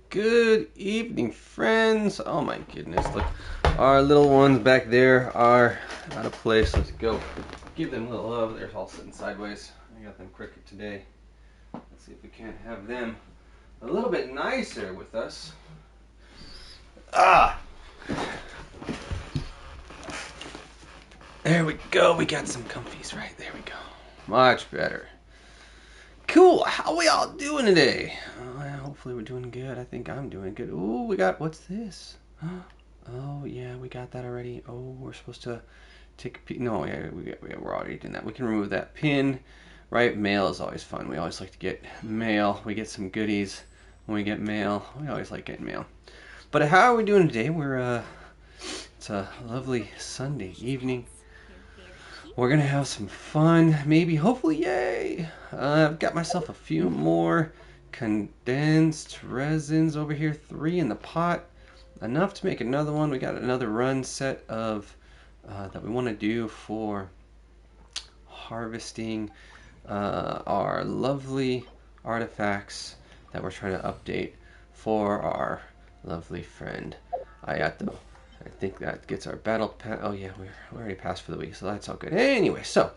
Good evening, friends. Oh my goodness, look. Our little ones back there are out of place. Let's go give them a little love. They're all sitting sideways. I got them crooked today. Let's see if we can't have them a little bit nicer with us. Ah! There we go. We got some comfies, right? There we go. Much better. Cool. How we all doing today? Hopefully we're doing good. I think I'm doing good. Ooh, we got, what's this? Oh, yeah, we got that already. Oh, we're supposed to take a peek. No, yeah, we're already doing that. We can remove that pin, right? Mail is always fun. We always like to get mail. We get some goodies when we get mail. We always like getting mail. But how are we doing today? It's a lovely Sunday evening. We're gonna have some fun, maybe, hopefully, yay! I've got myself a few more condensed resins over here, 3 in the pot, enough to make another one. We got another run set of that we want to do for harvesting our lovely artifacts that we're trying to update for our lovely friend Ayato. I think that gets our battle pass. Oh yeah, we already passed for the week, so that's all good. Anyway, so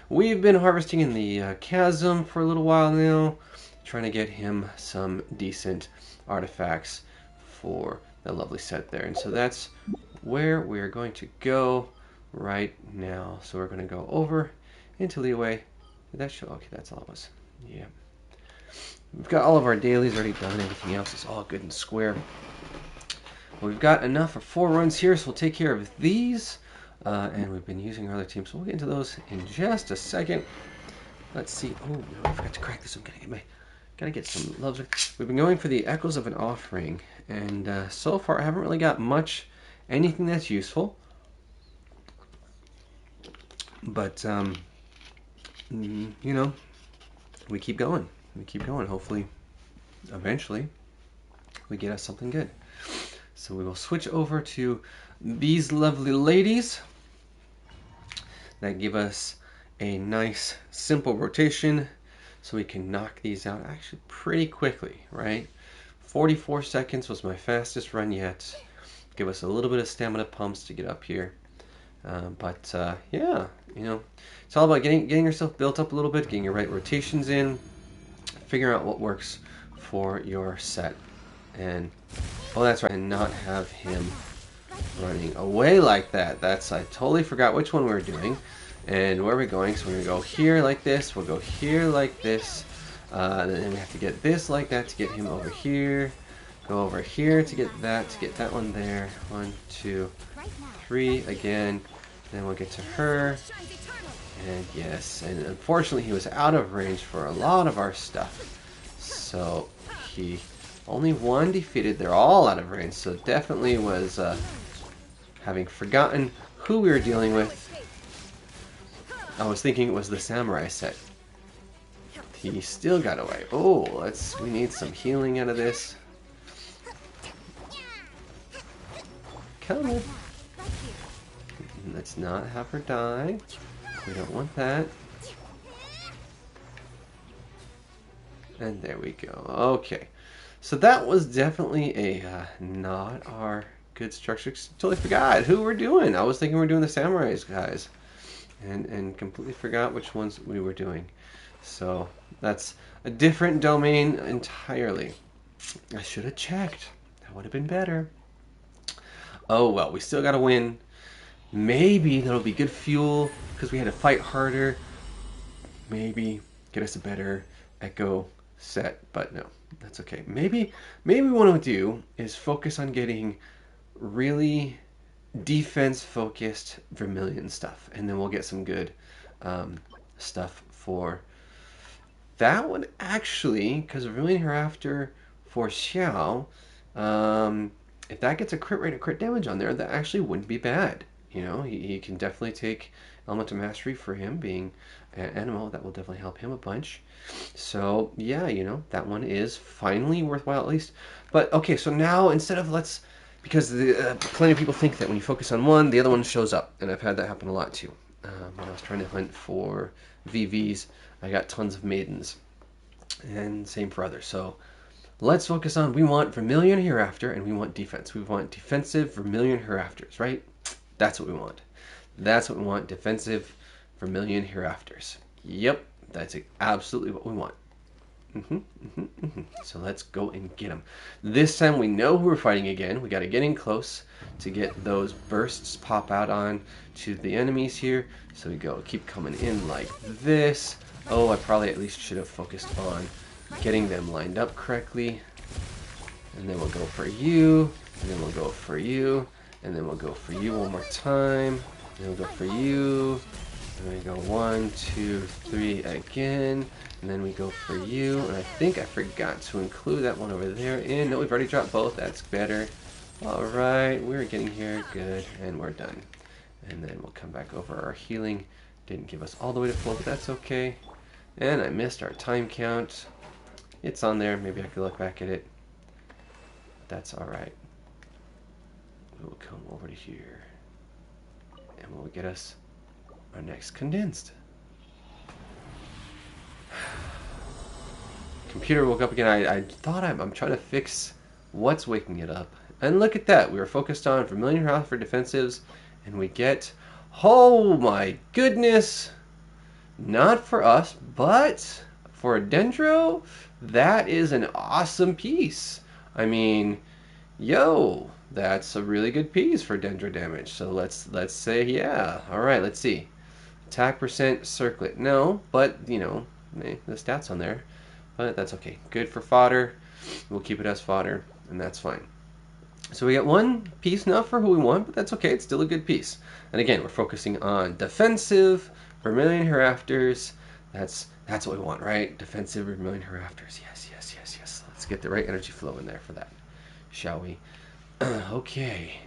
we've been harvesting in the Chasm for a little while now, trying to get him some decent artifacts for the lovely set there. And so that's where we're going to go right now. So we're going to go over into Leeway. Did that show? Okay, that's all of us. Yeah. We've got all of our dailies already done. Everything else is all good and square. We've got enough for 4 runs here, so we'll take care of these. And we've been using our other team, so we'll get into those in just a second. Let's see. Oh, no, I forgot to crack this. I'm gotta get some loves. We've been going for the Echoes of an Offering, and so far I haven't really got anything that's useful. But you know, we keep going. We keep going. Hopefully, eventually, we get us something good. So we will switch over to these lovely ladies that give us a nice simple rotation, so we can knock these out actually pretty quickly, right? 44 seconds was my fastest run yet. Give us a little bit of stamina pumps to get up here. Yeah, you know, it's all about getting yourself built up a little bit, getting your right rotations in, figuring out what works for your set. And oh, that's right, and not have him running away like that. I totally forgot which one we were doing and where we're going. So we're gonna go here like this, we'll go here like this, then we have to get this like that to get him over here, go over here to get that one there. 1, 2, 3 again, then we'll get to her, and yes, and unfortunately he was out of range for a lot of our stuff, so he only 1 defeated. They're all out of range, so definitely was having forgotten who we were dealing with. I was thinking it was the samurai set. He still got away. Oh, we need some healing out of this. Come on. Let's not have her die. We don't want that. And there we go. Okay. So that was definitely a not our good structure. Totally forgot who we're doing. I was thinking we were doing the samurais guys, and completely forgot which ones we were doing. So that's a different domain entirely. I should have checked. That would have been better. Oh well, we still got to win. Maybe that'll be good fuel because we had to fight harder. Maybe get us a better Echo set, but no, that's okay. Maybe what we want to do is focus on getting really defense focused Vermilion stuff, and then we'll get some good stuff for that one actually, because Vermilion Hereafter for Xiao, if that gets a crit rate of crit damage on there, that actually wouldn't be bad. You know, he can definitely take Elemental Mastery for him being an animal. That will definitely help him a bunch. So yeah, you know, that one is finally worthwhile at least. But okay, so now instead of because plenty of people think that when you focus on one, the other one shows up, and I've had that happen a lot too. When I was trying to hunt for VVs, I got tons of maidens, and same for others. So Let's focus on, we want Vermilion Hereafter, and we want defense. We want defensive Vermilion Hereafters, right? That's what we want. That's what we want, defensive Vermilion Hereafters. Yep, that's absolutely what we want. So let's go and get them. This time we know who we're fighting again. We got to get in close to get those bursts pop out on to the enemies here. So we go, keep coming in like this. Oh, I probably at least should have focused on getting them lined up correctly. And then we'll go for you, and then we'll go for you, and then we'll go for you one more time, and then we'll go for you, and then we go 1, 2, 3 again, and then we go for you, and I think I forgot to include that one over there in. No, we've already dropped both, that's better. Alright, we're getting here, good, and we're done. And then we'll come back over our healing. Didn't give us all the way to full, but that's okay. And I missed our time count. It's on there, maybe I could look back at it. That's alright. We'll come over to here, and we'll get us our next condensed. Computer woke up again. I thought I'm trying to fix what's waking it up. And look at that. We were focused on Vermilion Hereafter for defensives, and we get, oh my goodness, not for us, but for a Dendro, that is an awesome piece. I mean, yo, that's a really good piece for Dendro damage. So let's say, yeah. All right, let's see. Attack percent, circlet. No, but, you know, the stats on there. But that's okay. Good for fodder. We'll keep it as fodder, and that's fine. So we got one piece now for who we want, but that's okay. It's still a good piece. And again, we're focusing on defensive Vermilion Hereafters. That's what we want, right? Defensive Vermilion Hereafters. Yes, yes, yes, yes. Let's get the right energy flow in there for that, shall we? Okay.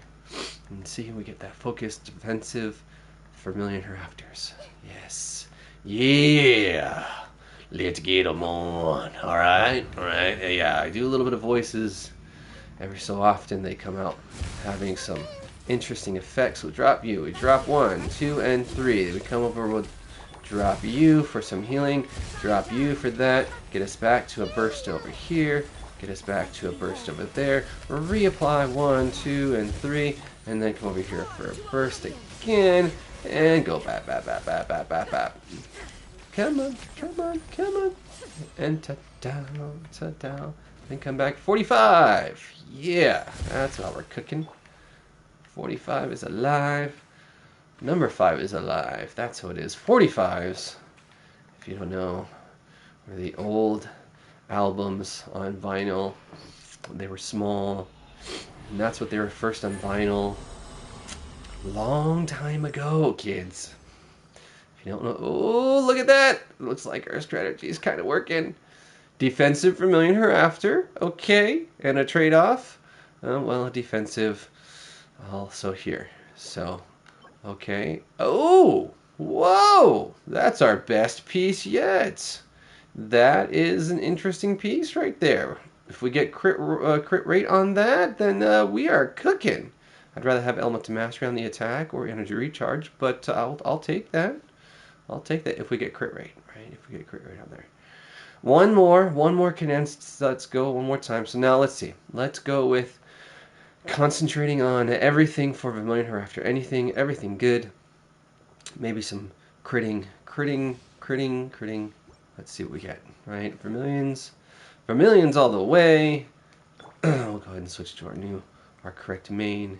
And see if we get that focused defensive Vermilion Hereafters. Yes. Yeah. Let's get them on. All right. All right. Yeah, I do a little bit of voices. Every so often they come out having some interesting effects. We'll drop you. We drop 1, 2, and 3. We come over, we'll drop you for some healing. Drop you for that. Get us back to a burst over here. Get us back to a burst over there. Reapply 1, 2, and 3. And then come over here for a burst again. And go bap, bap, bap, bap, bap, bap, bap. Come on, come on, come on. And ta-down, ta-down. Then come back. 45. Yeah, that's how we're cooking. 45 is alive. Number 5 is alive. That's how it is. 45s, if you don't know, were the old albums on vinyl. They were small, and that's what they were first on vinyl. Long time ago, kids. If you don't know, oh, look at that. Looks like our strategy is kind of working. Defensive Vermilion Hereafter, okay, and a trade-off. Well, defensive also here. So, okay. Oh, whoa, that's our best piece yet. That is an interesting piece right there. If we get crit rate on that, then we are cooking. I'd rather have Element to Mastery on the attack or Energy Recharge, but I'll take that. I'll take that if we get crit rate, right? If we get crit rate on there. One more condensed. Let's go one more time. So now let's see. Let's go with concentrating on everything for Vermilion Hereafter. Everything good. Maybe some critting. Let's see what we get, right? Vermilions all the way. We'll go ahead and switch to our correct main.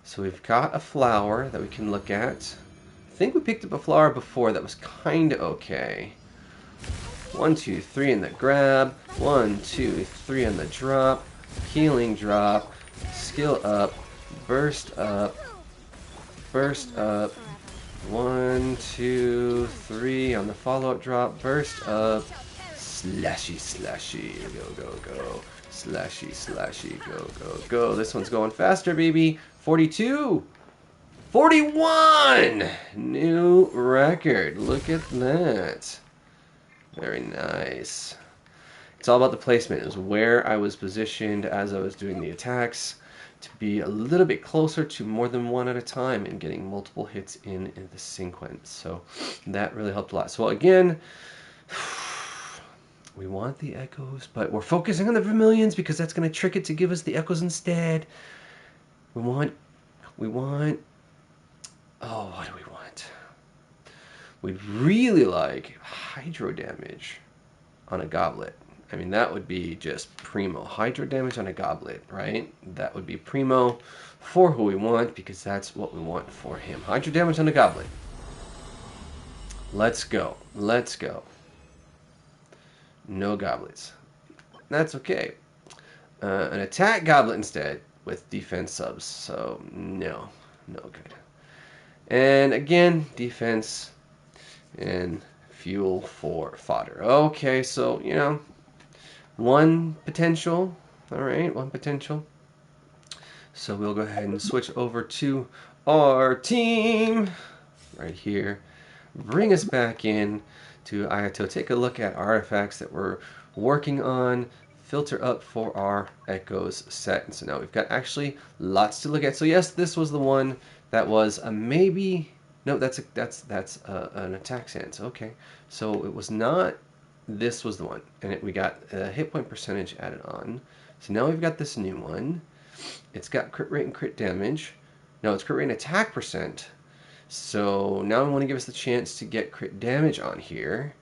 So we've got a flower that we can look at. I think we picked up a flower before that was kind of okay. 1, 2, 3 in the grab. 1, 2, 3 on the drop. Healing drop. Skill up. Burst up. Burst up. 1, 2, 3 on the follow-up drop. Burst up. Slashy. Go. Slashy. Go. This one's going faster, baby. 42. 41! New record. Look at that. Very nice. It's all about the placement. It was where I was positioned as I was doing the attacks to be a little bit closer to more than one at a time and getting multiple hits in the sequence. So that really helped a lot. So again, We want the echoes, but we're focusing on the vermilions because that's going to trick it to give us the echoes instead. We want, oh, what do we want? We'd really like hydro damage on a goblet. I mean, that would be just primo. Hydro damage on a goblet, right? That would be primo for who we want because that's what we want for him. Hydro damage on a goblet. Let's go. Let's go. No goblets. That's okay. An attack goblet instead with defense subs. So, no. No good. And again, defense and fuel for fodder. Okay, so, you know, one potential. All right, one potential. So we'll go ahead and switch over to our team right here. Bring us back in to Ayato. Take a look at artifacts that we're working on. Filter up for our echoes set. And so now we've got actually lots to look at. So yes, this was the one that was a maybe. No, that's an attack sense. Okay, so it was not. This was the one, and we got a hit point percentage added on. So now we've got this new one. It's got crit rate and crit damage. No, it's crit rate and attack percent. So now we want to give us the chance to get crit damage on here,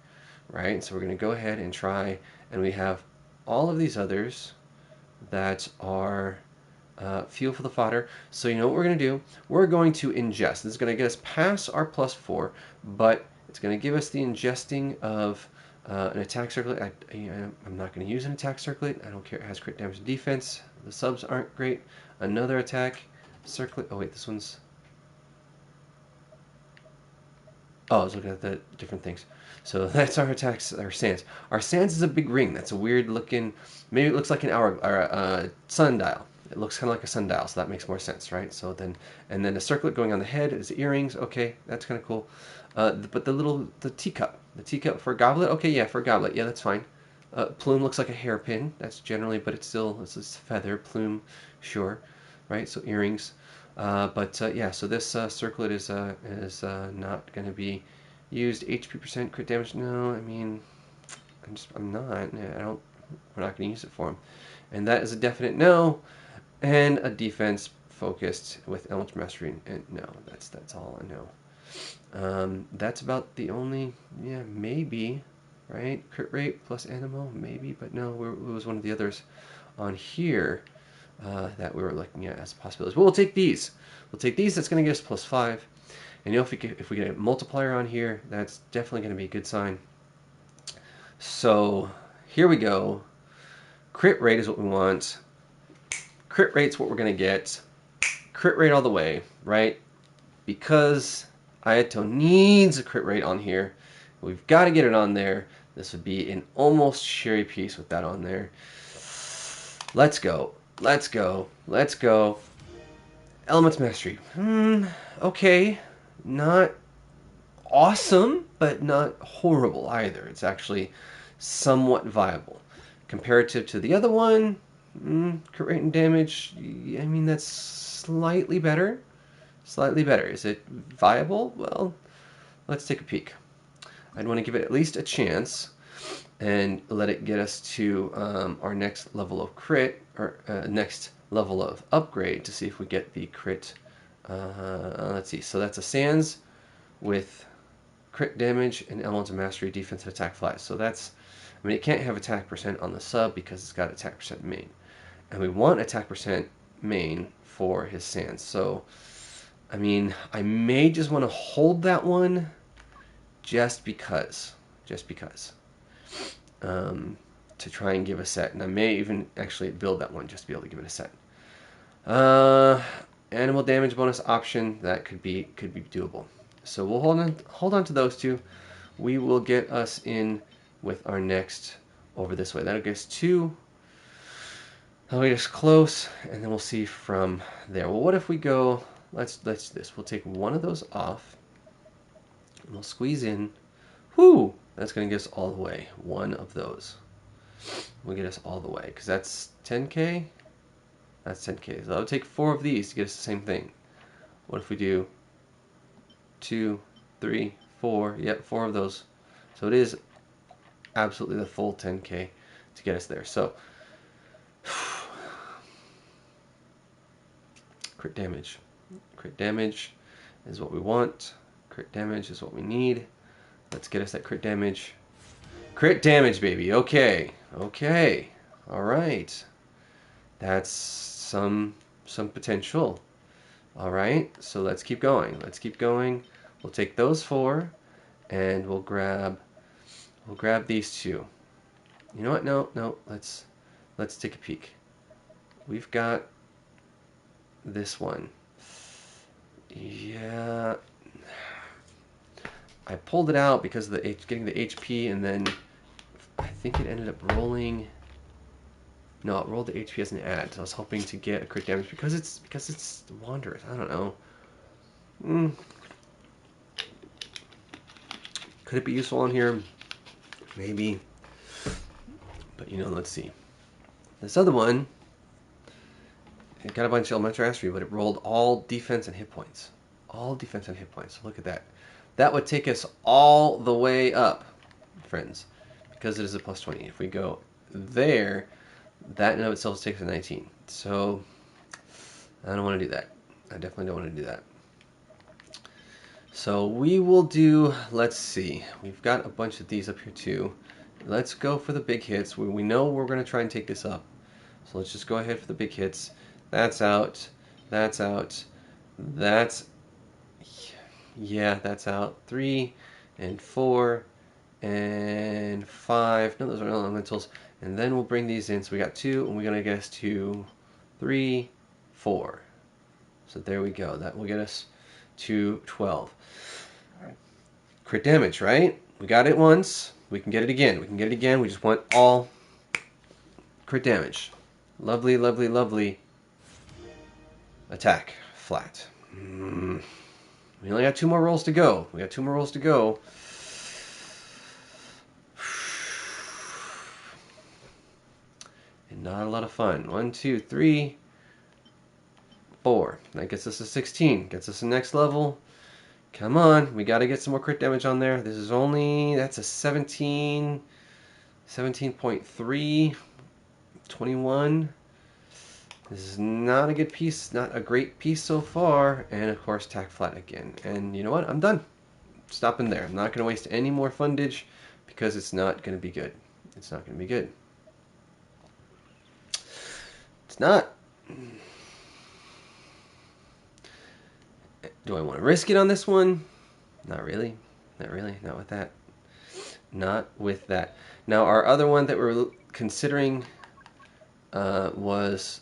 right? So we're going to go ahead and try, and we have all of these others that are fuel for the fodder. So you know what we're going to do? We're going to ingest. This is going to get us past our +4, but it's going to give us the ingesting of an attack circlet. I'm not going to use an attack circlet. I don't care. It has crit damage and defense. The subs aren't great. Another attack circlet. Oh wait, this one's... Oh, I was looking at the different things. So that's our attacks, our sands. Our sands is a big ring. That's a weird looking, maybe it looks like an hour or a sundial. It looks kind of like a sundial, so that makes more sense, right? So then, and then a circlet going on the head is earrings. Okay, that's kind of cool. But the teacup for a goblet. Okay, yeah, for a goblet, yeah, that's fine. Plume looks like a hairpin. That's generally, but it's still, it's a feather plume, sure, right? So earrings. Yeah, so this circlet is not going to be used. HP percent crit damage. No, I mean, I'm not. I don't. We're not going to use it for him, and that is a definite no. And a defense focused with Elemental Mastery. And no, that's all I know. That's about the only. Yeah, maybe, right? Crit rate plus Animo, maybe, but no, it was one of the others on here. That we were looking at as possibilities. But we'll take these. We'll take these. That's going to give us +5. And you know, if we get a multiplier on here, that's definitely going to be a good sign. So here we go. Crit rate is what we want. Crit rate's what we're going to get. Crit rate all the way, right? Because Ayato needs a crit rate on here. We've got to get it on there. This would be an almost cherry piece with that on there. Let's go. Let's go. Let's go. Elements Mastery. Okay. Not awesome, but not horrible either. It's actually somewhat viable. Comparative to the other one, crit rate and damage, I mean, that's slightly better. Slightly better. Is it viable? Well, let's take a peek. I'd want to give it at least a chance and let it get us to our next level of crit, or next level of upgrade to see if we get the crit. Let's see. So that's a Sans with crit damage and Elements of Mastery, defense, and attack flies. So that's, I mean, it can't have attack percent on the sub because it's got attack percent main. And we want attack percent main for his Sans. So, I mean, I may just want to hold that one just because. Just because. To try and give a set, and I may even actually build that one just to be able to give it a set. Animal damage bonus option, that could be doable. So we'll hold on to those two. We will get us in with our next over this way. That'll get us 2. That'll get us close, and then we'll see from there. Well, what if we go? Let's do this. We'll take one of those off, and we'll squeeze in. Whoo! That's going to get us all the way. One of those will get us all the way, because that's 10k. That's 10k. So that'll take 4 of these to get us the same thing. What if we do 2, 3, 4? Yep, 4 of those. So it is absolutely the full 10k to get us there. So, crit damage. Crit damage is what we want. Crit damage is what we need. Let's get us that crit damage. Crit damage, baby. Okay. Okay. All right. That's some potential. All right. So let's keep going. Let's keep going. We'll take those 4 and we'll grab these 2. You know what? No. Let's take a peek. We've got this one. Yeah. I pulled it out because of getting the HP, and then I think it ended up rolling. No, it rolled the HP as an add. So I was hoping to get a crit damage because it's Wanderers. I don't know. Could it be useful on here? Maybe. But let's see. This other one, it got a bunch of elemental mastery, but it rolled all defense and hit points. All defense and hit points. Look at that. That would take us all the way up, friends, because it is a plus 20. If we go there, that in and of itself takes a 19. So I don't want to do that. I definitely don't want to do that. So we will do, let's see, we've got a bunch of these up here too. Let's go for the big hits. We know we're going to try and take this up. So let's just go ahead for the big hits. That's out. That's out. That's... Yeah, that's out. 3 and 4 and 5. No, those are elementals. And then we'll bring these in. So we got 2, and we're going to get us to 3, 4. So there we go. That will get us to 12. Crit damage, right? We got it once. We can get it again. We can get it again. We just want all crit damage. Lovely, lovely, lovely. Attack. Flat. We only got 2 more rolls to go. We got 2 more rolls to go. And not a lot of fun. 1, 2, 3, 4. That gets us to 16. Gets us the next level. Come on. We got to get some more crit damage on there. This is only... That's a 17... 17.3... 21. This is not a good piece, not a great piece so far, and of course tack flat again. And you know what? I'm done. Stopping there. I'm not going to waste any more fundage because it's not going to be good. It's not going to be good. It's not. Do I want to risk it on this one? Not really. Not really. Not with that. Not with that. Now our other one that we're considering was...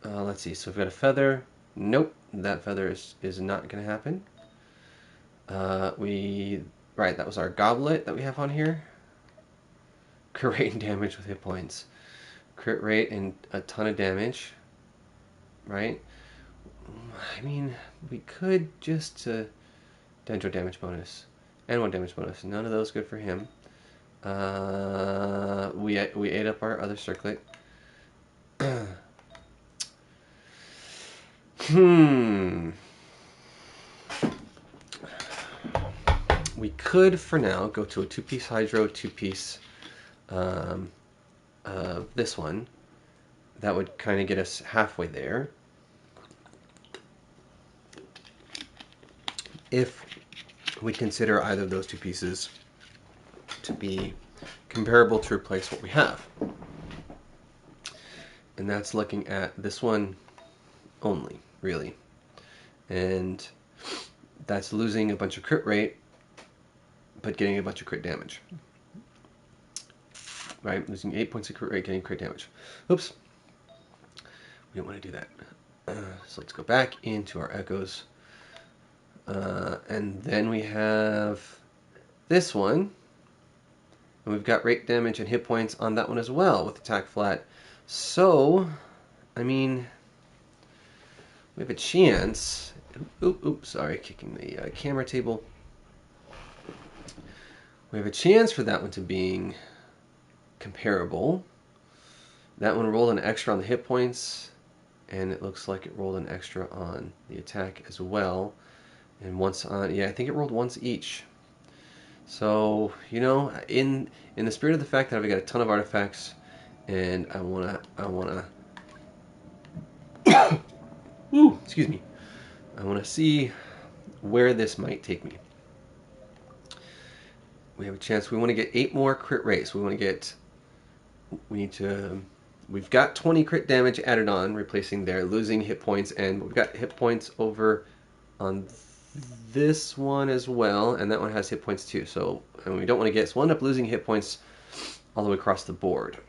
let's see, so we've got a feather. Nope, that feather is not going to happen. Right, that was our goblet that we have on here. Crit rate and damage with hit points. Crit rate and a ton of damage. Right? I mean, we could just Dendro damage bonus. And 1 damage bonus. None of those good for him. We ate up our other circlet. We could, for now, go to a 2-piece Hydro, 2-piece this one. That would kind of get us halfway there. If we consider either of those 2 pieces to be comparable to replace what we have. And that's looking at this one only, really. And that's losing a bunch of crit rate, but getting a bunch of crit damage. Right? Losing 8 points of crit rate, getting crit damage. Oops. We don't want to do that. So let's go back into our echoes. And then we have this one. And we've got rate damage and hit points on that one as well with attack flat. So, I mean, we have a chance. Oops, sorry, kicking the camera table. We have a chance for that one to being comparable. That one rolled an extra on the hit points, and it looks like it rolled an extra on the attack as well. And once on, yeah, I think it rolled once each. So, you know, in the spirit of the fact that I've got a ton of artifacts, and I wanna, ooh, excuse me, I wanna see where this might take me. We have a chance. We want to get 8 more crit rates. We want to get. We need to. We've got 20 crit damage added on, replacing their losing hit points, and we've got hit points over on this one as well, and that one has hit points too. So, and we don't want to get. So we'll end up losing hit points all the way across the board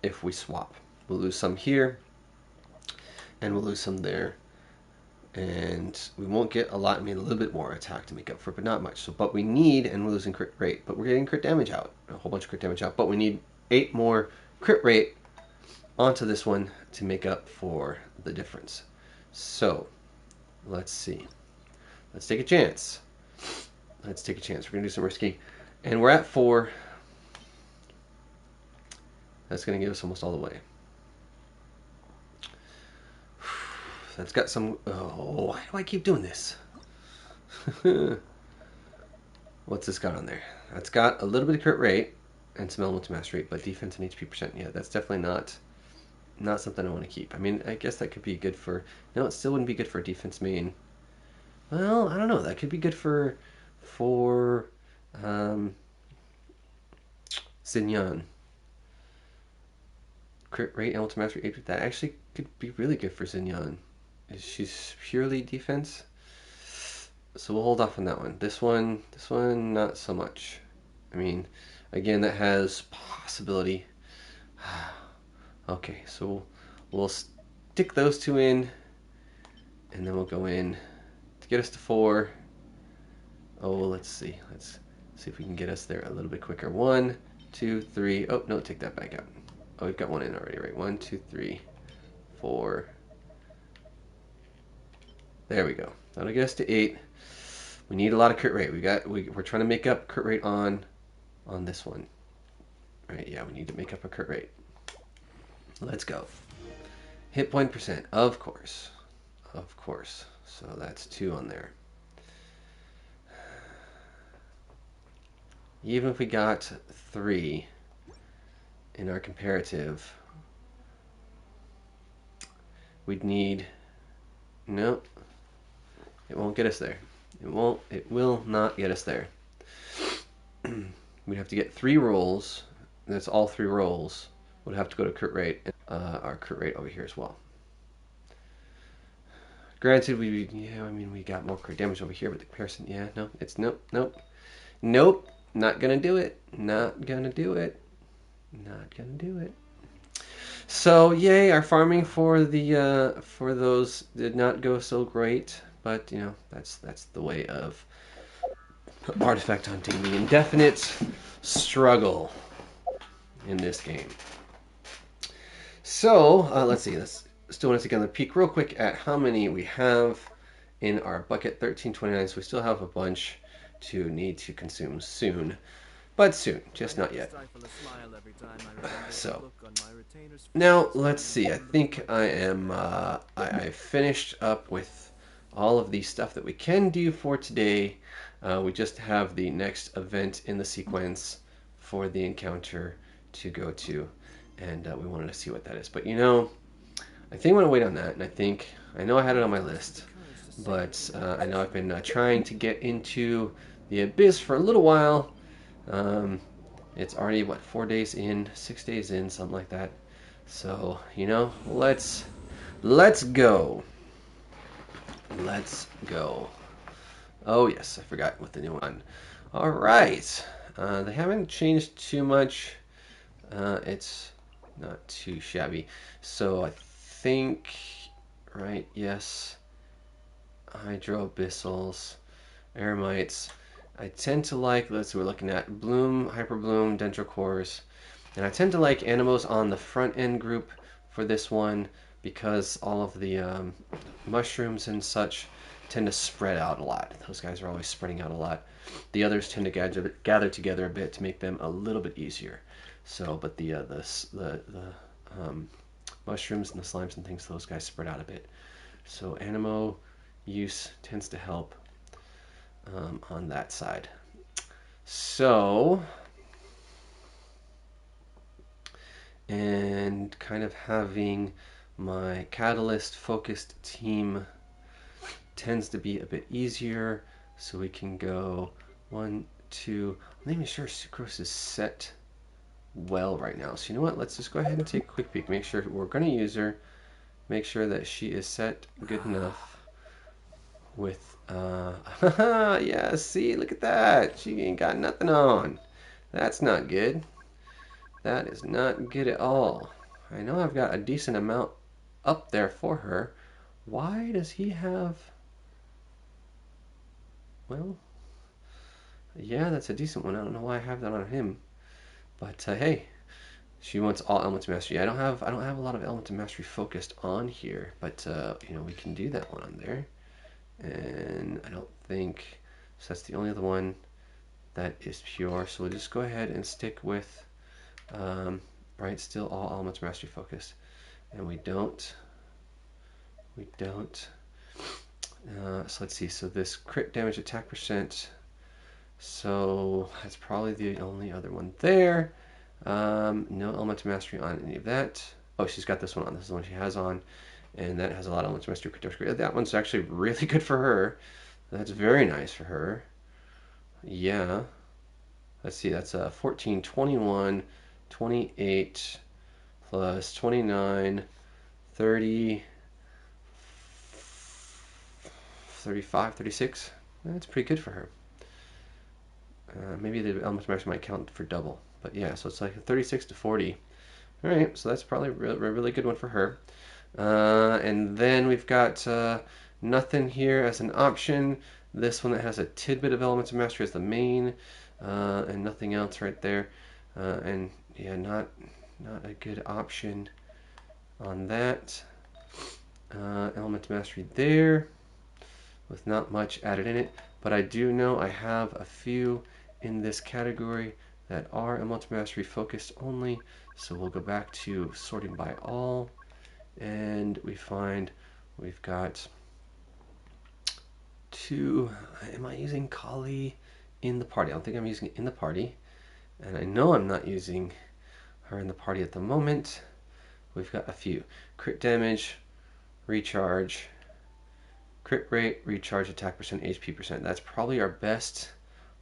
if we swap. We'll lose some here, and we'll lose some there, and we won't get a lot. I mean, a little bit more attack to make up for it, but not much. So, but we need, and we're losing crit rate, but we're getting crit damage out, a whole bunch of crit damage out. But we need 8 more crit rate onto this one to make up for the difference. So, let's see. Let's take a chance. Let's take a chance. We're gonna do some risky, and we're at 4. That's gonna give us almost all the way. That's got some. Oh, why do I keep doing this? What's this got on there? That's got a little bit of crit rate and some elemental mastery, but defense and HP percent. Yeah, that's definitely not something I want to keep. I mean, I guess that could be good for. No, it still wouldn't be good for a defense main. Well, I don't know. That could be good for Xinyan. Crit rate, elemental mastery, HP. That actually could be really good for Xinyan. She's purely defense. So we'll hold off on that one. This one, not so much. I mean, again, that has possibility. Okay, so we'll stick those 2 in, and then we'll go in to get us to 4. Oh, let's see. Let's see if we can get us there a little bit quicker. 1, 2, 3. Oh, no, take that back out. Oh, we've got 1 in already, right? 1, 2, 3, 4. There we go. That'll get us to 8. We need a lot of crit rate. We're trying to make up crit rate on this one. Right? Yeah, we need to make up a crit rate. Let's go. Hit point percent, of course. Of course. So that's 2 on there. Even if we got 3 in our comparative, we'd need. Nope. It won't get us there. It will not get us there. We'd have to get 3 rolls. That's all 3 rolls. Would have to go to crit rate. Our crit rate over here as well. Granted, we got more crit damage over here, but the comparison, nope. Not gonna do it. Not gonna do it. Not gonna do it. So yay, our farming for those did not go so great. But, you know, that's the way of artifact hunting, the indefinite struggle in this game. So, let's see. Let's still want to take another peek real quick at how many we have in our bucket. 1329, so we still have a bunch to need to consume soon. But soon, just not yet. So, now, let's see. I think I am, I finished up with all of the stuff that we can do for today. We just have the next event in the sequence for the encounter to go to, and we wanted to see what that is. But you know, I think I'm going to wait on that, and I know I had it on my list, but I know I've been trying to get into the Abyss for a little while. It's already, what, 4 days in, 6 days in, something like that. So, you know, let's go. Let's go. Oh yes, I forgot what the new one. All right, they haven't changed too much. It's not too shabby. So I think, right? Yes. Hydro abyssals, eremites. I tend to like. Let's see. We're looking at bloom, hyper bloom, dendrocores, and I tend to like animals on the front end group for this one, because all of the mushrooms and such tend to spread out a lot. Those guys are always spreading out a lot. The others tend to gather together a bit to make them a little bit easier. So, but the mushrooms and the slimes and things, those guys spread out a bit. So animo use tends to help on that side. So, and kind of having my catalyst focused team tends to be a bit easier. So we can go 1, 2. I'm not even sure sucrose is set well right now. So you know what? Let's just go ahead and take a quick peek. Make sure we're going to use her. Make sure that she is set good enough with, yeah, see, look at that. She ain't got nothing on. That's not good. That is not good at all. I know I've got a decent amount up there for her. Why does he have... Well, yeah, that's a decent one. I don't know why I have that on him. But hey, she wants all elements mastery. I don't have a lot of elements mastery focused on here, but you know, we can do that one on there. And I don't think so. That's the only other one that is pure. So we'll just go ahead and stick with right, still all elements mastery focused, and we don't. So let's see. So this crit damage attack percent. So that's probably the only other one there. No elemental mastery on any of that. Oh, she's got this one on. This is the one she has on. And that has a lot of elemental mastery. That one's actually really good for her. That's very nice for her. Yeah. Let's see. That's 14, 21, 28, plus 29, 30, 35, 36. That's pretty good for her. Maybe the elemental mastery might count for double. But yeah, so it's like 36 to 40. All right, so that's probably a really good one for her. And then we've got nothing here as an option. This one that has a tidbit of elements of mastery as the main, and nothing else right there. And yeah, not a good option on that. Element of mastery there, with not much added in it. But I do know I have a few in this category that are elemental mastery focused only. So we'll go back to sorting by all, and we find we've got 2. Am I using Kali in the party? I don't think I'm using it in the party, and I know I'm not using her in the party at the moment. We've got a few. Crit damage, recharge, crit rate, recharge, attack percent, HP percent. That's probably our best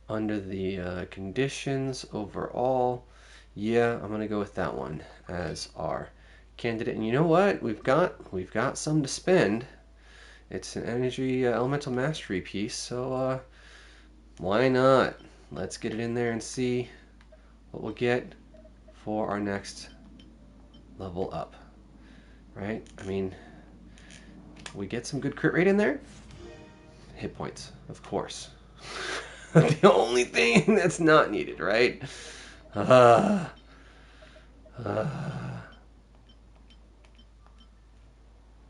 under the conditions overall. Yeah, I'm gonna go with that one as our candidate. And you know what? We've got some to spend. It's an energy elemental mastery piece, so why not? Let's get it in there and see what we'll get for our next level up. Right? I mean, we get some good crit rate in there. Hit points, of course. The only thing that's not needed, right?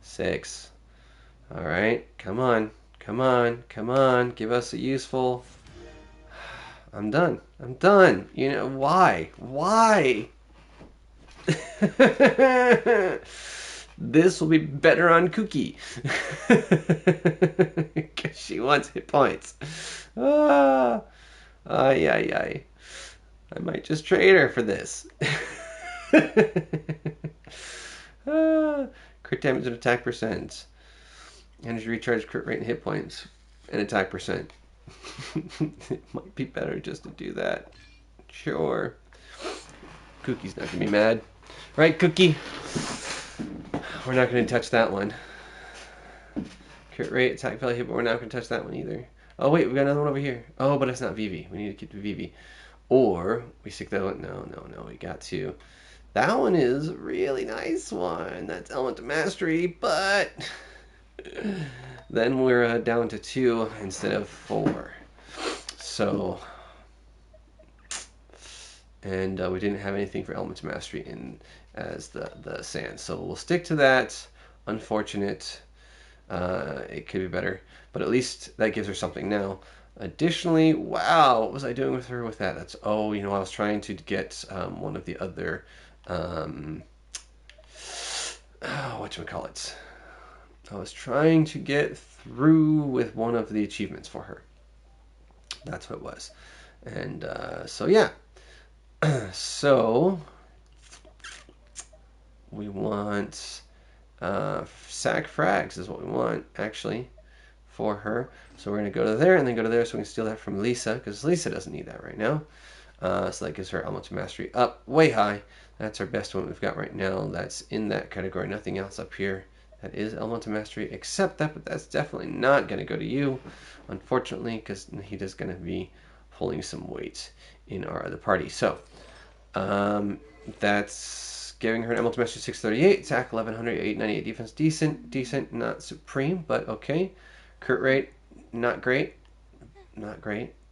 6. All right, come on, come on, come on. Give us a useful. I'm done. I'm done. You know why? Why? This will be better on Cookie. Because she wants hit points. Ay, ay, ay. I might just trade her for this. Crit damage and attack percent. Energy recharge, crit rate, and hit points. And attack percent. It might be better just to do that. Sure. Cookie's not going to be mad. Right, Cookie? We're not going to touch that one. Crit rate, attack value, hit, but we're not going to touch that one either. Oh, wait, we got another one over here. Oh, but it's not Vivi. We need to keep the Vivi. Or we stick that one. No, we got to. That one is a really nice one. That's element of mastery, but then we're down to 2 instead of 4. So, and we didn't have anything for element of mastery in as the sand. So we'll stick to that. Unfortunate. It could be better, but at least that gives her something now. Additionally, wow, what was I doing with her with that? That's, oh, you know, I was trying to get one of the other, whatchamacallit. I was trying to get through with one of the achievements for her. That's what it was. And so yeah, so we want sack frags is what we want actually for her. So we're gonna go to there and then go to there so we can steal that from Lisa because Lisa doesn't need that right now. So that gives her elemental mastery up way high. That's our best one we've got right now. That's in that category. Nothing else up here that is elemental mastery except that, but that's definitely not going to go to you, unfortunately, because he is going to be pulling some weight in our other party. So that's giving her an elemental mastery 638, attack 1100, 898 defense. Decent, not supreme, but okay. Crit rate, not great.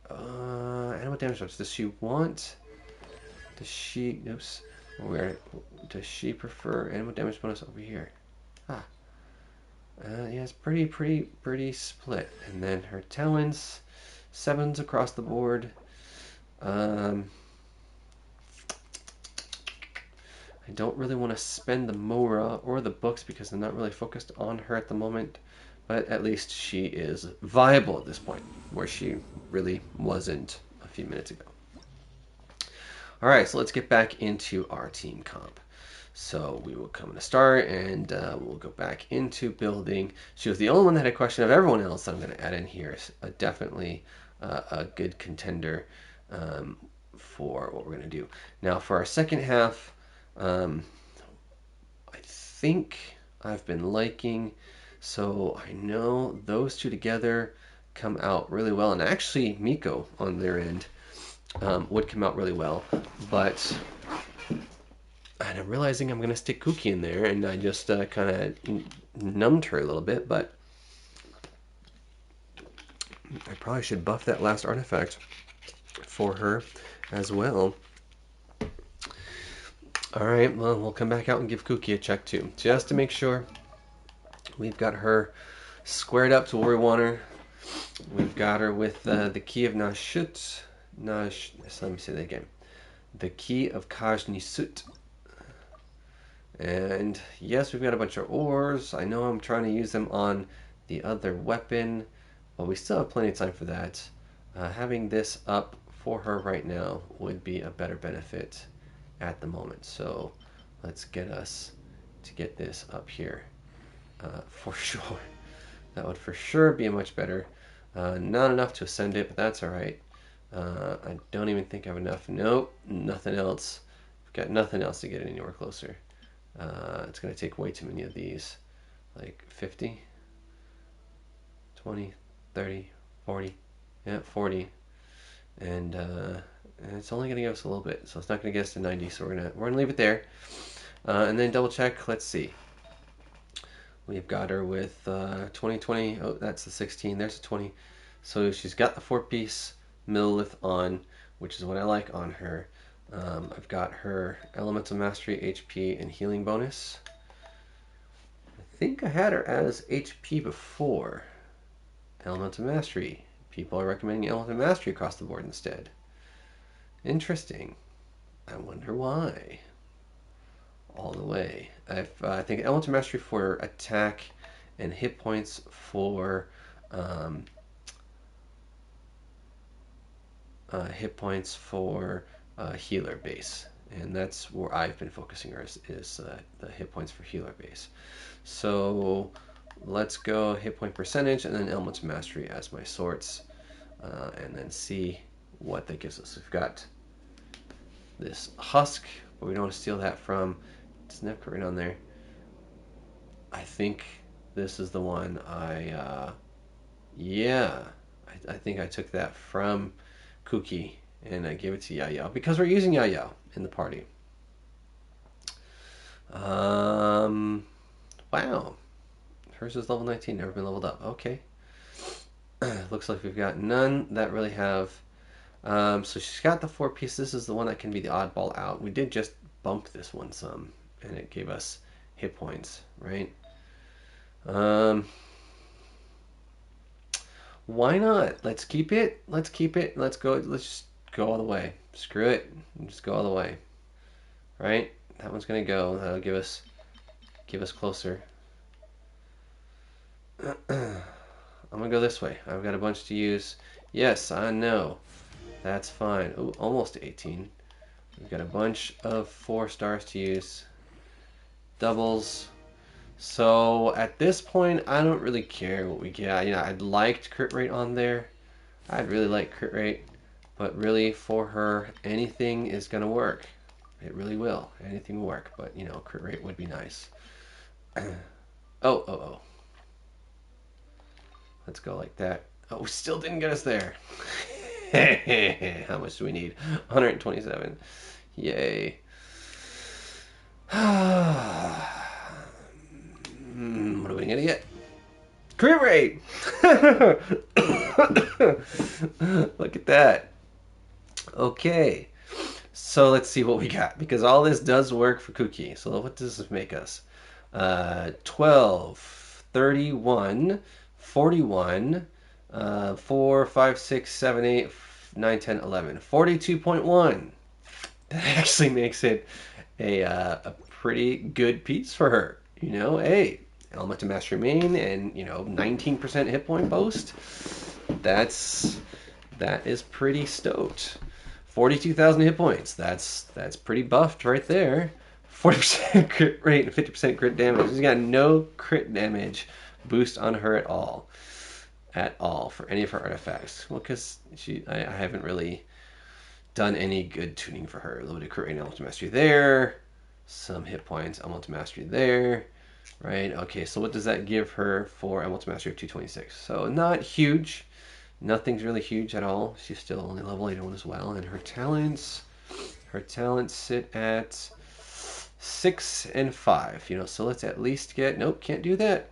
Animal damage bonus. Does she want? Does she? Oops. Where? Does she prefer animal damage bonus over here? Ah. Yeah, it's pretty split. And then her talents, 7s across the board. I don't really want to spend the Mora or the books because I'm not really focused on her at the moment. But at least she is viable at this point, where she really wasn't a few minutes ago. All right, so let's get back into our team comp. So we will come to start and we'll go back into building. She was the only one that had a question of everyone else that I'm going to add in here. Definitely a good contender for what we're going to do. Now for our second half, I think I've been liking, so I know those two together come out really well. And actually Miko on their end would come out really well, but and I'm realizing I'm going to stick Kuki in there, and I just kind of numbed her a little bit, but I probably should buff that last artifact for her as well. Alright, well, we'll come back out and give Kuki a check too, just to make sure we've got her squared up to where we want her. We've got her with the key of Nashut. Let me say that again. The key of Kajnisut. And yes, we've got a bunch of ores. I know I'm trying to use them on the other weapon, but we still have plenty of time for that. Having this up for her right now would be a better benefit at the moment. So let's get us to get this up here for sure. That would for sure be much better. Not enough to ascend it, but that's all right. I don't even think I have enough. Nope, nothing else. I've got nothing else to get it anywhere closer. It's going to take way too many of these. Like 50, 20, 30, 40. Yeah, 40. And it's only going to give us a little bit. So it's not going to get us to 90. So we're gonna leave it there. And then double check. Let's see. We've got her with 2020. Oh, that's the 16. There's the 20. So she's got the 4-piece Millilith on, which is what I like on her. I've got her Elemental Mastery, HP, and Healing bonus. I think I had her as HP before. Elemental Mastery. People are recommending Elemental Mastery across the board instead. Interesting. I wonder why. All the way. I think Elemental Mastery for attack and hit points for healer base, and that's where I've been focusing is the hit points for healer base. So let's go hit point percentage and then Elemental Mastery as my sorts, and then see what that gives us. We've got this husk, but we don't want to steal that from. It's never right on there. I think this is the one yeah, I think I took that from Kuki and I gave it to Yao because we're using Yao in the party. Wow. Hers is level 19, never been leveled up. Okay. Looks like we've got none that really have. So she's got the 4-piece. This is the one that can be the oddball out. We did just bump this one some, and it gave us hit points, right? Why not? Let's keep it. Let's keep it. Let's go. Let's just go all the way. Screw it. Just go all the way. Right? That one's gonna go. That'll give us closer. I'm gonna go this way. I've got a bunch to use. Yes, I know. That's fine. Ooh, almost 18. We've got a bunch of 4 stars to use. Doubles. So at this point, I don't really care what we get. You know, I'd liked crit rate on there. I'd really like crit rate. But really, for her, anything is going to work. It really will. Anything will work. But, you know, crit rate would be nice. Oh. Let's go like that. Oh, we still didn't get us there. How much do we need? 127. Yay. What are we going to get? Crit rate! Look at that. Okay. So let's see what we got. Because all this does work for Cookie. So what does this make us? 12, 31, 41, 4, 5, 6, 7, 8, 9, 10, 11. 42.1. That actually makes it a pretty good piece for her. You know, hey, Element to Master Main and, you know, 19% hit point boost. That is pretty stoked. 42,000 hit points. That's pretty buffed right there. 40% crit rate and 50% crit damage. She's got no crit damage boost on her at all. At all for any of her artifacts. Well, because I haven't really done any good tuning for her. A little bit of crit rate and Element Mastery there. Some hit points, Element Mastery there. Right? Okay, so what does that give her for Element Mastery of 226? So not huge. Nothing's really huge at all. She's still only level 81 as well. And her talents sit at 6 and 5. You know, so let's at least get... Nope, can't do that.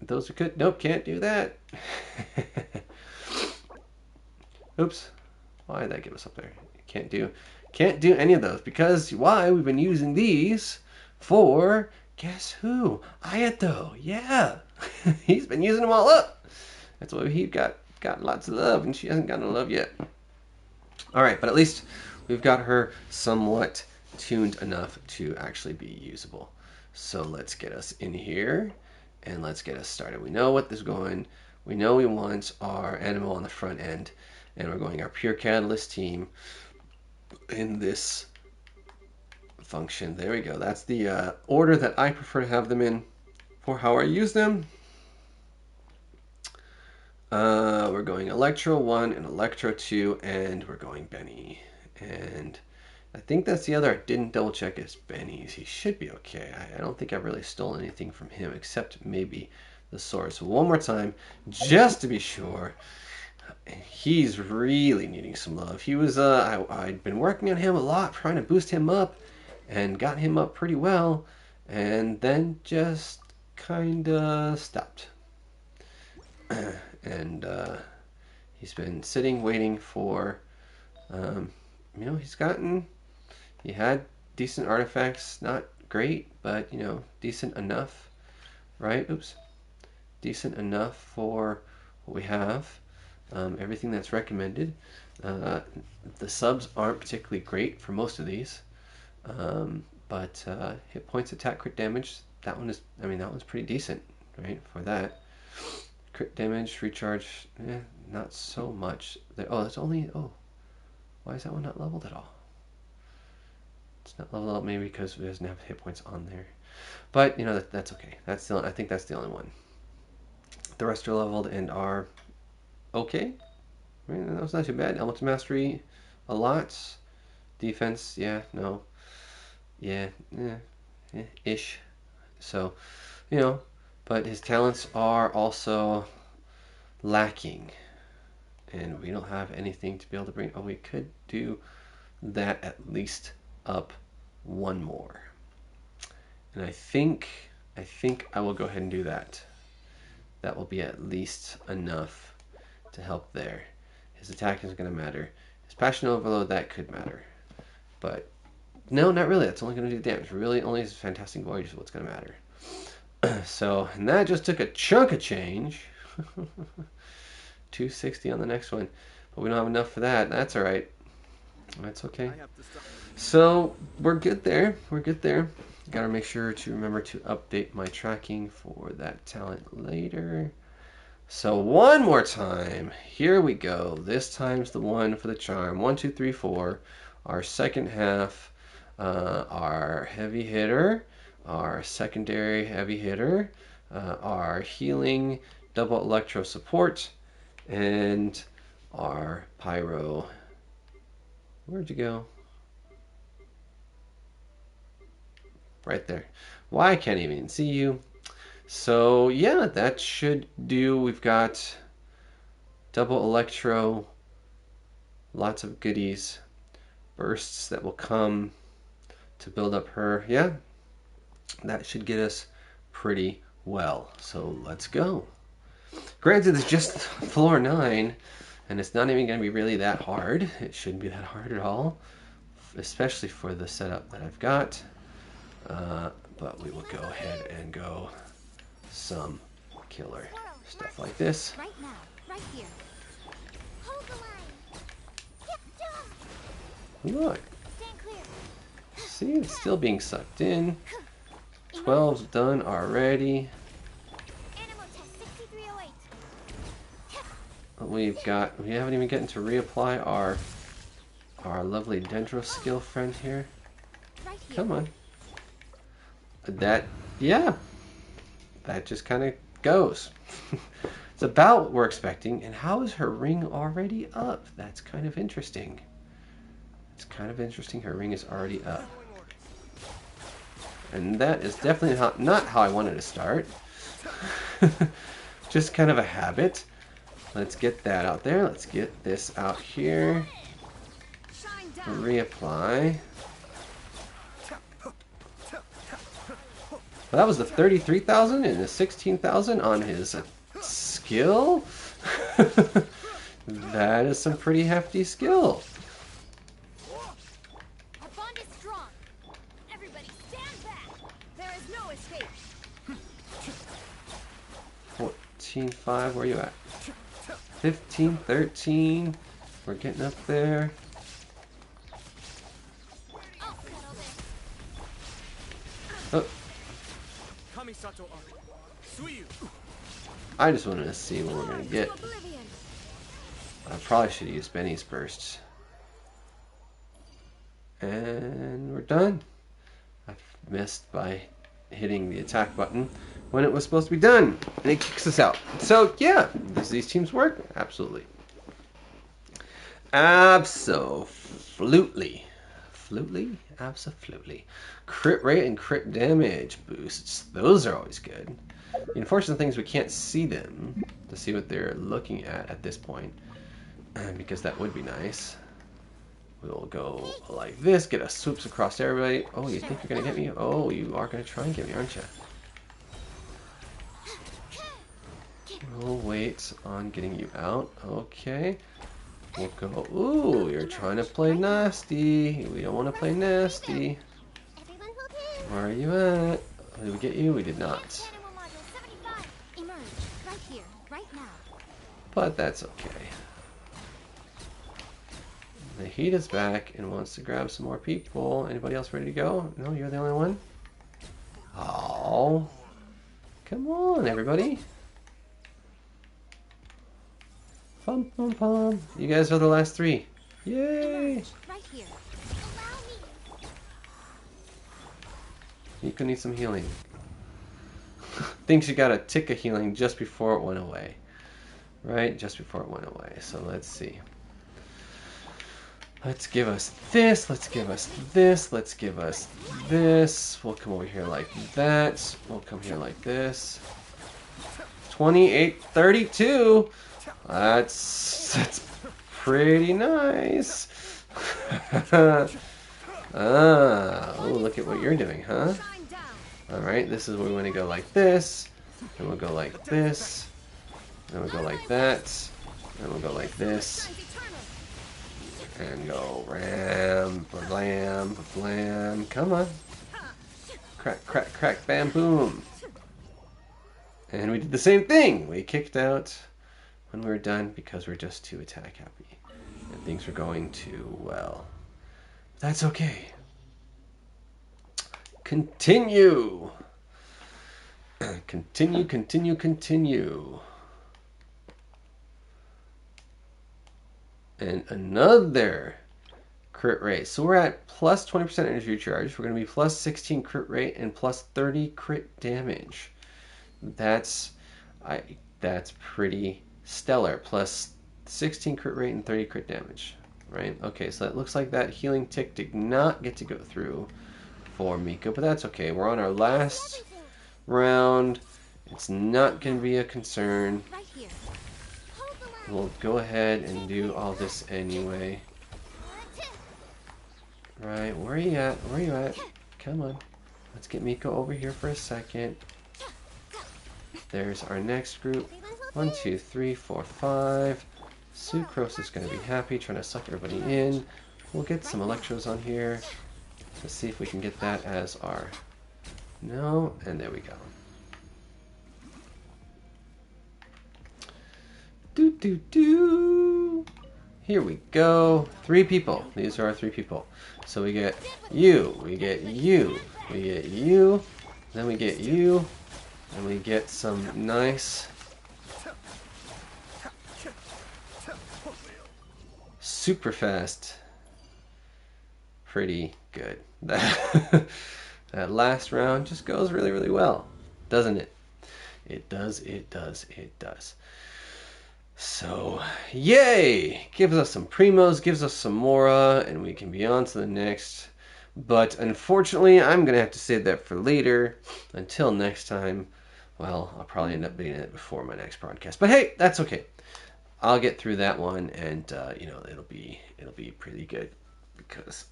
Those are good. Nope, can't do that. Oops. Why did that give us up there? Can't do any of those. Because why? We've been using these for... Guess who? Ayato. Yeah. He's been using them all up. That's why he got lots of love, and she hasn't gotten no love yet. All right, but at least we've got her somewhat tuned enough to actually be usable. So let's get us in here, and let's get us started. We know what this is going. We know we want our animal on the front end, and we're going our pure catalyst team in this function. There we go. That's the order that I prefer to have them in for how I use them. We're going Electro 1 and Electro 2, and we're going Benny. And I think that's the other I didn't double check is Benny's. He should be okay. I don't think I've really stolen anything from him except maybe the sword. So one more time, just to be sure. He's really needing some love. He was, I'd been working on him a lot, trying to boost him up, and got him up pretty well, and then just kinda stopped. And he's been sitting waiting for you know, he had decent artifacts, not great, but you know, decent enough, right? Oops, decent enough for what we have. Everything that's recommended. The subs aren't particularly great for most of these, but hit points, attack, crit damage, that one is, I mean, that one's pretty decent, right, for that. Crit damage, recharge, not so much. Oh, that's only, oh, why is that one not leveled at all? It's not leveled up maybe because it doesn't have hit points on there. But, you know, that's okay. I think that's the only one. The rest are leveled and are okay. I mean, that was not too bad. Element Mastery, a lot. Defense, yeah, no. Yeah, ish. So, you know, but his talents are also lacking. And we don't have anything to be able to bring. Oh, we could do that at least up one more. And I think I will go ahead and do that. That will be at least enough to help there. His attack isn't going to matter. His Passion Overload, that could matter. But no, not really. That's only going to do damage. Really, only his Fantastic Voyage is what's going to matter. So, and that just took a chunk of change. 260 on the next one. But we don't have enough for that. That's all right. That's okay. So, we're good there. We're good there. Got to make sure to remember to update my tracking for that talent later. So one more time. Here we go. This time's the one for the charm. 1, 2, 3, 4. Our second half. Our heavy hitter. Our secondary heavy hitter. Our healing double electro support. And our pyro. Where'd you go? Right there. Why, I can't even see you. So yeah, that should do. We've got double electro, lots of goodies, bursts that will come to build up her. Yeah, that should get us pretty well. So let's go. Granted, it's just floor 9, and it's not even going to be really that hard. It shouldn't be that hard at all, especially for the setup that I've got. But we will go ahead and go some killer stuff like this. Right now, right here. Hold the line. Look. See, it's still being sucked in. 12's done already. We haven't even gotten to reapply our lovely Dendro skill friend here. Come on. Yeah. That just kind of goes. It's about what we're expecting. And how is her ring already up? That's kind of interesting. It's kind of interesting. Her ring is already up. And that is definitely not how I wanted to start. Just kind of a habit. Let's get that out there. Let's get this out here. Reapply. Well, that was the 33,000 and the 16,000 on his skill. That is some pretty hefty skill. Our bond is strong. Everybody stand back. There is no escape. 14.5, where are you at? 15, 13. We're getting up there. Oh. I just wanted to see what we're going to get. I probably should use Benny's bursts. And we're done. I missed by hitting the attack button when it was supposed to be done. And it kicks us out. So, yeah. Does these teams work? Absolutely. Absolutely. Absolutely. Crit rate and crit damage boosts. Those are always good. The unfortunate thing is we can't see them to see what they're looking at this point. Because that would be nice. We'll go like this, get a swoops across everybody. Oh, you think you're going to get me? Oh, you are going to try and get me, aren't you? We'll wait on getting you out. Okay. We'll go. Ooh, you're trying to play nasty. We don't want to play nasty. Where are you at? Did we get you? We did not. But that's okay. The heat is back and wants to grab some more people. Anybody else ready to go? No, you're the only one? Oh. Come on, everybody. Pum, pum, pum. You guys are the last 3. Yay! Right here. You could need some healing. Think she got a tick of healing just before it went away. Right? Just before it went away. So let's see. Let's give us this. Let's give us this. Let's give us this. We'll come over here like that. We'll come here like this. 28-32. That's pretty nice. Oh, look at what you're doing, huh? Alright, this is where we want to go like this. Then we'll go like this. Then we'll go like that. Then we'll go like this. And go ram, blam, blam. Come on. Crack, crack, crack, bam, boom. And we did the same thing. We kicked out when we were done because we're just too attack happy. And things were going too well. That's okay. Continue. Continue. And another crit rate. So we're at plus 20% energy recharge. We're going to be plus 16 crit rate and plus 30 crit damage. That's that's pretty stellar. Plus 16 crit rate and 30 crit damage. Right? Okay, so it looks like that healing tick did not get to go through for Mika, but that's okay. We're on our last round. It's not going to be a concern. Right here. We'll go ahead and do all this anyway. Right, where are you at? Where are you at? Come on. Let's get Miko over here for a second. There's our next group. 1, 2, 3, 4, 5. Sucrose is going to be happy, trying to suck everybody in. We'll get some electros on here. Let's see if we can get that as our... No, and there we go. Do, do, do. Here we go. 3 people. These are our 3 people. So we get you, we get you, we get you, then we get you, and we get some nice super fast. Pretty good. That last round just goes really, really well, doesn't it? It does, it does, it does. So, yay! Gives us some primos, gives us some mora, and we can be on to the next. But unfortunately, I'm going to have to save that for later. Until next time, well, I'll probably end up being it before my next broadcast. But hey, that's okay. I'll get through that one, and you know, it'll be pretty good because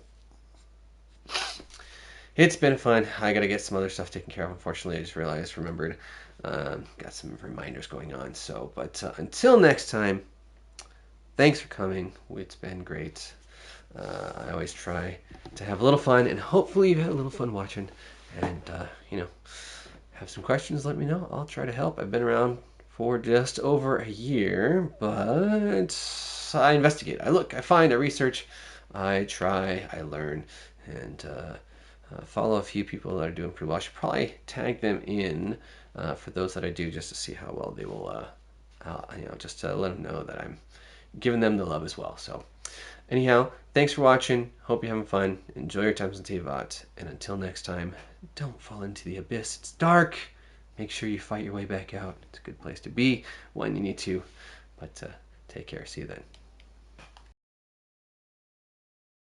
it's been fun. I got to get some other stuff taken care of. Unfortunately, I just remembered. Got some reminders going on. So, but until next time, thanks for coming. It's been great. I always try to have a little fun, and hopefully you've had a little fun watching. And you know, have some questions, let me know. I'll try to help. I've been around for just over a year, but I investigate. I look, I find, I research, I try, I learn, and follow a few people that are doing pretty well. I should probably tag them in for those that I do, just to see how well they will, you know, just to let them know that I'm giving them the love as well. So, anyhow, thanks for watching. Hope you're having fun. Enjoy your times in Teyvat. And until next time, don't fall into the abyss. It's dark. Make sure you fight your way back out. It's a good place to be when you need to. But take care. See you then.